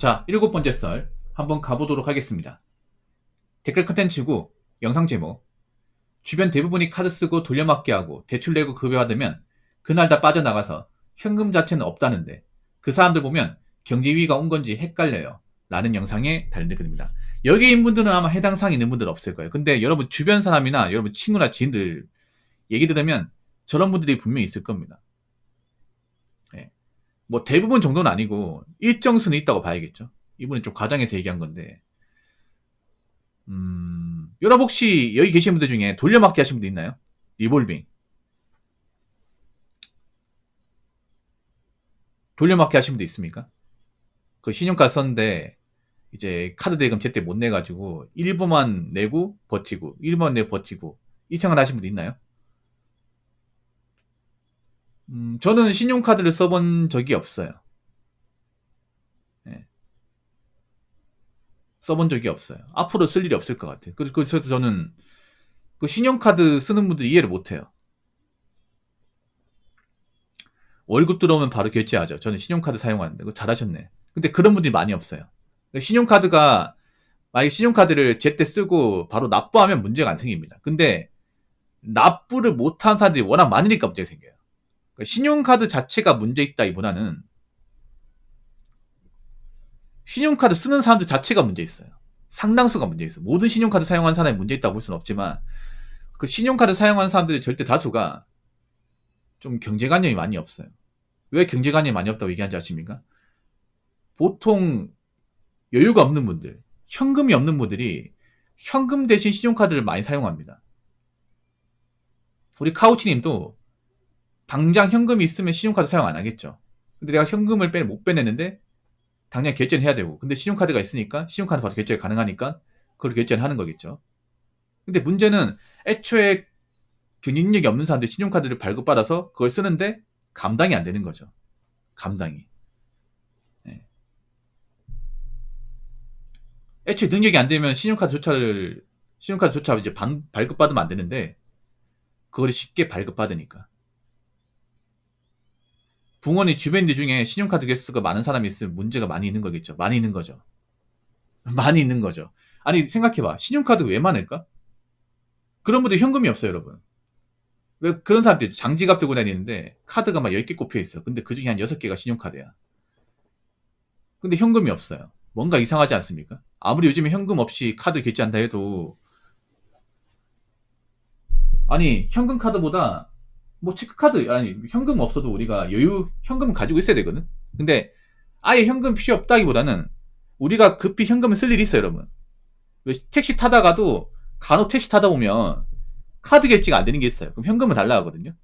자, 7번째 썰 한번 가보도록 하겠습니다. 댓글 컨텐츠고 영상 제목. 주변 대부분이 카드 쓰고 돌려막기 하고 대출 내고 급여받으면 그날 다 빠져나가서 현금 자체는 없다는데 그 사람들 보면 경제위기가 온 건지 헷갈려요. 라는 영상에 달린 댓글입니다. 여기인 분들은 아마 해당 사항이 있는 분들 없을 거예요. 근데 여러분 주변 사람이나 여러분 친구나 지인들 얘기 들으면 저런 분들이 분명히 있을 겁니다. 예. 뭐 대부분 정도는 아니고 일정 수는 있다고 봐야겠죠. 이분은 좀 과장해서 얘기한 건데 여러분 혹시 여기 계신 분들 중에 돌려막기 하신 분들 있나요? 리볼빙 돌려막기 하신 분들 있습니까? 그 신용카드 썼는데 이제 카드 대금 제때 못 내가지고 일부만 내고 버티고 일부만 내고 버티고 이 생활 하신 분들 있나요? 저는 신용카드를 써본 적이 없어요. 네. 써본 적이 없어요. 앞으로 쓸 일이 없을 것 같아요. 그래서 저는 그 신용카드 쓰는 분들 이해를 못해요. 월급 들어오면 바로 결제하죠. 저는 신용카드 사용하는데 그거 잘하셨네. 근데 그런 분들이 많이 없어요. 신용카드가 만약에 신용카드를 제때 쓰고 바로 납부하면 문제가 안 생깁니다. 근데 납부를 못한 사람들이 워낙 많으니까 문제가 생겨요. 그러니까 신용카드 자체가 문제 있다기보다는 신용카드 쓰는 사람들 자체가 문제 있어요. 상당수가 문제 있어요. 모든 신용카드 사용하는 사람이 문제 있다고 볼 수는 없지만 그 신용카드 사용하는 사람들의 절대 다수가 좀 경제관념이 많이 없어요. 왜 경제관념이 많이 없다고 얘기하는지 아십니까? 보통 여유가 없는 분들, 현금이 없는 분들이 현금 대신 신용카드를 많이 사용합니다. 우리 카우치님도 당장 현금이 있으면 신용카드 사용 안 하겠죠. 근데 내가 현금을 못 빼냈는데 당장 결제는 해야 되고 근데 신용카드가 있으니까 신용카드 바로 결제가 가능하니까 그걸 결제를 하는 거겠죠. 근데 문제는 애초에 경쟁력이 없는 사람들이 신용카드를 발급받아서 그걸 쓰는데 감당이 안 되는 거죠. 감당이. 네. 애초에 능력이 안 되면 신용카드조차 이제 발급받으면 안 되는데 그걸 쉽게 발급받으니까. 붕어니 주변인들 중에 신용카드 개수가 많은 사람이 있으면 문제가 많이 있는 거겠죠. 많이 있는 거죠. 많이 있는 거죠. 아니 생각해봐. 신용카드 왜 많을까? 그런 분들 현금이 없어요, 여러분. 왜 그런 사람들이 장지갑 들고 다니는데 카드가 막 10개 꼽혀 있어. 근데 그 중에 한 6개가 신용카드야. 근데 현금이 없어요. 뭔가 이상하지 않습니까? 아무리 요즘에 현금 없이 카드 결제한다 해도 아니 현금 카드보다 뭐 체크카드 아니 현금 없어도 우리가 현금 가지고 있어야 되거든. 근데 아예 현금 필요 없다기보다는 우리가 급히 현금을 쓸 일이 있어요, 여러분. 왜 택시 타다가도 간혹 택시 타다 보면 카드 결제가 안 되는 게 있어요. 그럼 현금을 달라 하거든요.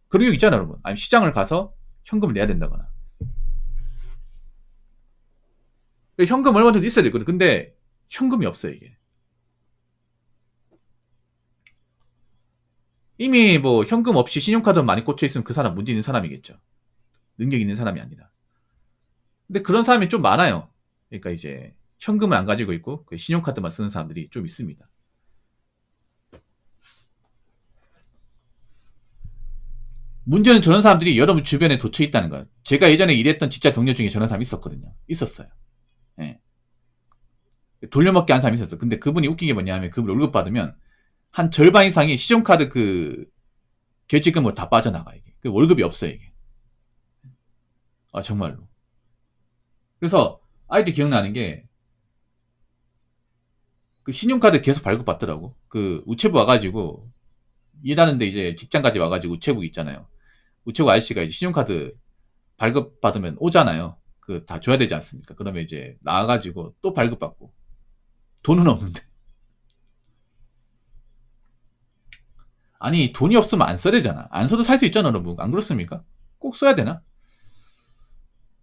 그런 경우 있잖아요, 여러분. 아니면 시장을 가서 현금을 내야 된다거나. 현금 얼마 정도 있어야 되거든. 근데 현금이 없어요, 이게. 이미 뭐 현금 없이 신용카드 많이 꽂혀 있으면 그 사람 문제 있는 사람이겠죠. 능력 있는 사람이 아니라. 근데 그런 사람이 좀 많아요. 그러니까 이제 현금을 안 가지고 있고 신용카드만 쓰는 사람들이 좀 있습니다. 문제는 저런 사람들이 여러분 주변에 도처에 있다는 거예요. 제가 예전에 일했던 직장 동료 중에 저런 사람이 있었거든요. 있었어요. 예. 돌려먹기 한 사람이 있었어. 근데 그분이 웃긴 게 뭐냐면 그분 월급 받으면 한 절반 이상이 신용카드 그 결제금으로 다 빠져나가 이게. 그 월급이 없어요 이게. 아 정말로. 그래서 아이들 기억나는 게 그 신용카드 계속 발급받더라고. 그 우체부 와가지고 일하는데 이제 직장까지 와가지고 우체부 있잖아요. 우체부 아저씨가 이제 신용카드 발급받으면 오잖아요. 그 다 줘야 되지 않습니까? 그러면 이제 나와가지고 또 발급받고 돈은 없는데. 아니 돈이 없으면 안 써야 되잖아. 안 써도 살 수 있잖아, 여러분. 안 그렇습니까? 꼭 써야 되나?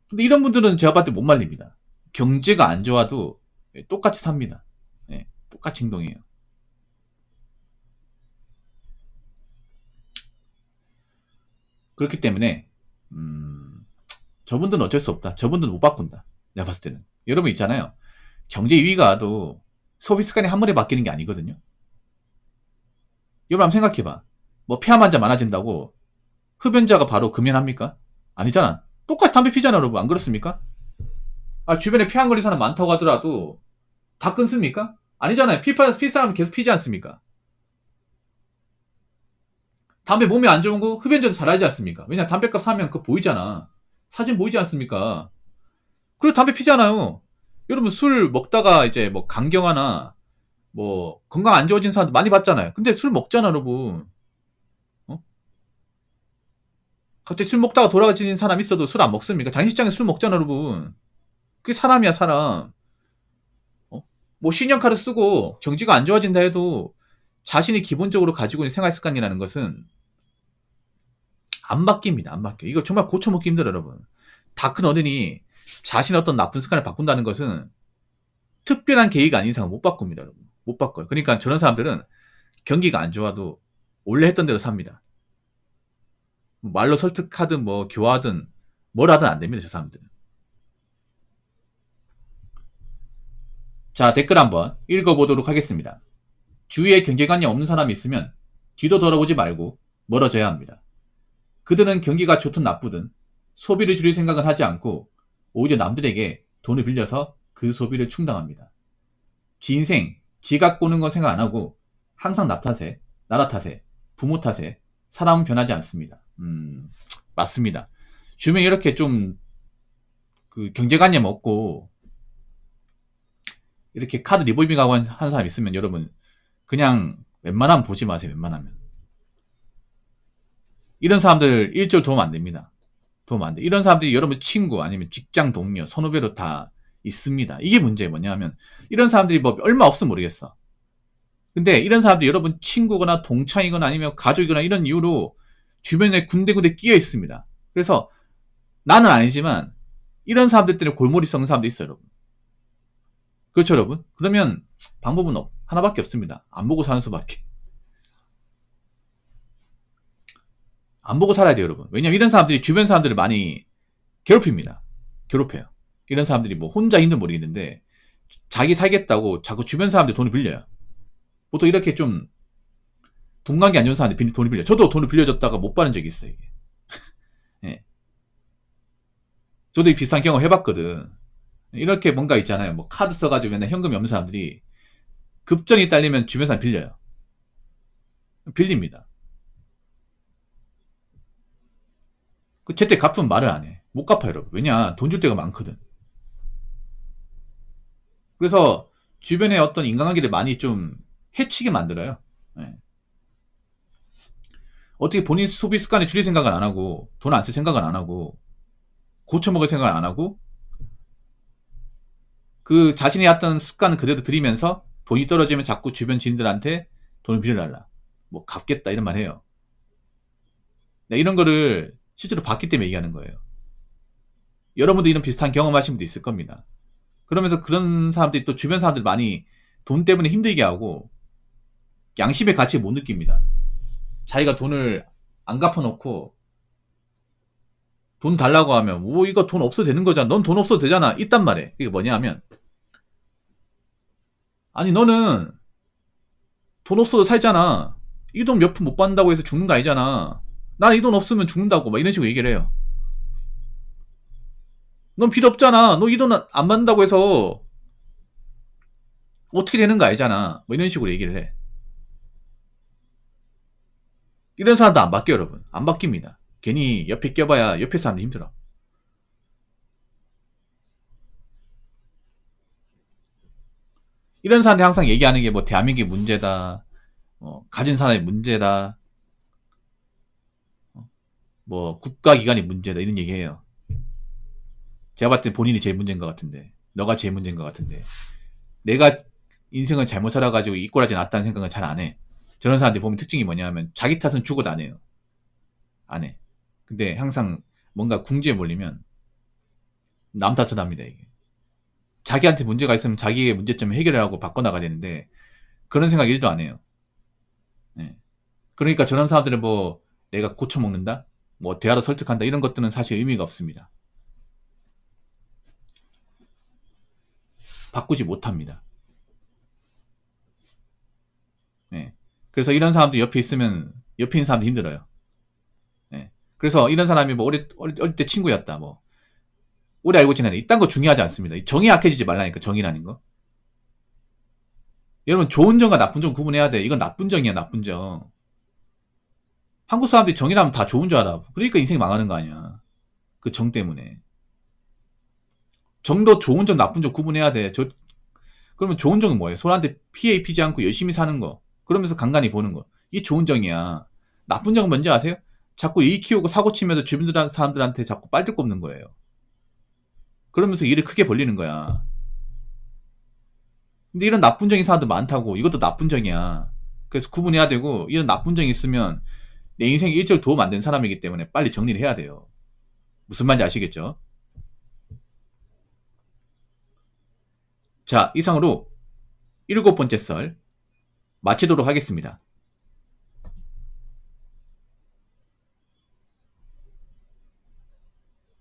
근데 이런 분들은 제가 봤을 때 못 말립니다. 경제가 안 좋아도 똑같이 삽니다. 네, 똑같이 행동해요. 그렇기 때문에 저분들은 어쩔 수 없다. 저분들은 못 바꾼다. 내가 봤을 때는. 여러분 있잖아요. 경제 위기가 와도 소비 습관이 한 번에 바뀌는 게 아니거든요. 여러분 한번 생각해봐. 뭐 폐암 환자 많아진다고 흡연자가 바로 금연합니까? 아니잖아. 똑같이 담배 피잖아, 여러분. 안 그렇습니까? 주변에 피 안 걸린 사람 많다고 하더라도 다 끊습니까? 아니잖아요. 피 사람은 계속 피지 않습니까? 담배 몸에 안 좋은 거 흡연자도 잘 알지 않습니까? 왜냐 담배값 사면 그거 보이잖아. 사진 보이지 않습니까? 그리고 담배 피잖아요. 여러분 술 먹다가 이제 뭐 간경화나 뭐 건강 안 좋아진 사람도 많이 봤잖아요. 근데 술 먹잖아, 여러분. 어? 갑자기 술 먹다가 돌아가신 사람 있어도 술 안 먹습니까? 장식장에 술 먹잖아, 여러분. 그게 사람이야, 사람. 어? 뭐 신용카드 쓰고 경제가 안 좋아진다 해도 자신이 기본적으로 가지고 있는 생활 습관이라는 것은 안 바뀝니다. 안 바뀌어. 이거 정말 고쳐먹기 힘들어요, 여러분. 다 큰 어른이 자신의 어떤 나쁜 습관을 바꾼다는 것은 특별한 계기가 아닌 이상 못 바꿉니다, 여러분. 못 바꿔요. 그러니까 저런 사람들은 경기가 안 좋아도 원래 했던 대로 삽니다. 말로 설득하든 뭐 교화하든 뭘 하든 안 됩니다, 저 사람들은. 자, 댓글 한번 읽어보도록 하겠습니다. 주위에 경제관념 없는 사람이 있으면 뒤도 돌아보지 말고 멀어져야 합니다. 그들은 경기가 좋든 나쁘든 소비를 줄일 생각은 하지 않고 오히려 남들에게 돈을 빌려서 그 소비를 충당합니다. 지 인생, 지가 꼬는 건 생각 안 하고 항상 나 탓에, 나라 탓에, 부모 탓에 사람은 변하지 않습니다. 맞습니다. 주변에 이렇게 좀 그 경제관념 없고 이렇게 카드 리볼빙하고 한 사람 있으면 여러분 그냥 웬만하면 보지 마세요. 웬만하면. 이런 사람들 일절 도움 안 됩니다. 도움 안 돼. 이런 사람들이 여러분 친구 아니면 직장 동료, 선후배로 다 있습니다. 이게 문제예요. 뭐냐면 이런 사람들이 뭐 얼마 없으면 모르겠어. 근데 이런 사람들이 여러분 친구거나 동창이거나 아니면 가족이거나 이런 이유로 주변에 군데군데 끼어 있습니다. 그래서 나는 아니지만 이런 사람들 때문에 골머리 썩는 사람도 있어요, 여러분. 그렇죠, 여러분? 그러면 방법은 하나밖에 없습니다. 안 보고 사는 수밖에. 안 보고 살아야 돼요, 여러분. 왜냐면 이런 사람들이 주변 사람들을 많이 괴롭힙니다. 괴롭혀요. 이런 사람들이 뭐 혼자 힘든 모르겠는데 자기 살겠다고 자꾸 주변 사람들 돈을 빌려요. 보통 이렇게 좀 동관계 안 좋은 사람한테 돈을 빌려. 저도 돈을 빌려줬다가 못 받은 적이 있어요. 이게. 예. 저도 이 비슷한 경험 해봤거든. 이렇게 뭔가 있잖아요. 뭐 카드 써가지고 맨날 현금이 없는 사람들이 급전이 딸리면 주변 사람 빌려요. 빌립니다. 그 제때 갚으면 말을 안 해. 못 갚아요, 여러분. 왜냐, 돈 줄 데가 많거든. 그래서 주변에 어떤 인간관계를 많이 좀 해치게 만들어요. 예. 어떻게 본인 소비 습관을 줄일 생각은 안 하고, 돈 안 쓸 생각은 안 하고, 고쳐먹을 생각은 안 하고, 그 자신이 했던 습관은 그대로 들이면서 돈이 떨어지면 자꾸 주변 지인들한테 돈을 빌려달라. 뭐 갚겠다 이런 말 해요. 네, 이런 거를 실제로 봤기 때문에 얘기하는 거예요. 여러분도 이런 비슷한 경험하신 분도 있을 겁니다. 그러면서 그런 사람들이 또 주변 사람들 많이 돈 때문에 힘들게 하고 양심의 가치 못 느낍니다. 자기가 돈을 안 갚아놓고 돈 달라고 하면 뭐 이거 돈 없어도 되는 거잖아. 넌 돈 없어도 되잖아. 있단 말이에요. 이게 뭐냐 하면 아니 너는 돈 없어도 살잖아. 이 돈 몇 푼 못 받는다고 해서 죽는 거 아니잖아. 난 이 돈 없으면 죽는다고 막 이런 식으로 얘기를 해요. 넌 필요 없잖아. 너 이 돈 안 받는다고 해서 어떻게 되는 거 알잖아. 뭐 이런 식으로 얘기를 해. 이런 사람도 안 바뀌어요, 여러분. 안 바뀝니다. 괜히 옆에 껴봐야 옆에 사람도 힘들어. 이런 사람들이 항상 얘기하는 게 뭐 대한민국의 문제다. 가진 사람의 문제다. 뭐 국가기관의 문제다. 이런 얘기해요. 제가 봤을 때 본인이 제일 문제인 것 같은데. 너가 제일 문제인 것 같은데. 내가 인생을 잘못 살아가지고 이 꼴하지 않았다는 생각은 잘 안 해. 저런 사람들 보면 특징이 뭐냐면 자기 탓은 죽어도 안 해요. 안 해. 근데 항상 뭔가 궁지에 몰리면 남 탓을 합니다. 이게. 자기한테 문제가 있으면 자기의 문제점을 해결을 하고 바꿔나가야 되는데 그런 생각 1도 안 해요. 네. 그러니까 저런 사람들은 뭐 내가 고쳐먹는다? 뭐 대화로 설득한다? 이런 것들은 사실 의미가 없습니다. 바꾸지 못합니다. 네. 그래서 이런 사람들 옆에 있으면 옆에 있는 사람도 힘들어요. 네. 그래서 이런 사람이 뭐 어릴 때 친구였다. 뭐 오래 알고 지내는 이딴 거 중요하지 않습니다. 정이 약해지지 말라니까, 정이라는 거. 여러분, 좋은 정과 나쁜 정 구분해야 돼. 이건 나쁜 정이야, 나쁜 정. 한국 사람들이 정이라면 다 좋은 줄 알아. 그러니까 인생이 망하는 거 아니야. 그 정 때문에. 정도 좋은 정, 나쁜 정 구분해야 돼. 그러면 좋은 정은 뭐예요? 서로한테 피해 입히지 않고 열심히 사는 거. 그러면서 간간히 보는 거. 이게 좋은 정이야. 나쁜 정은 뭔지 아세요? 자꾸 일 키우고 사고 치면서 주변 사람들한테 자꾸 빨대 꼽는 거예요. 그러면서 일을 크게 벌리는 거야. 근데 이런 나쁜 정인 사람들 많다고. 이것도 나쁜 정이야. 그래서 구분해야 되고, 이런 나쁜 정이 있으면 내 인생에 일절 도움 안 된 사람이기 때문에 빨리 정리를 해야 돼요. 무슨 말인지 아시겠죠? 자, 이상으로 7번째 썰 마치도록 하겠습니다.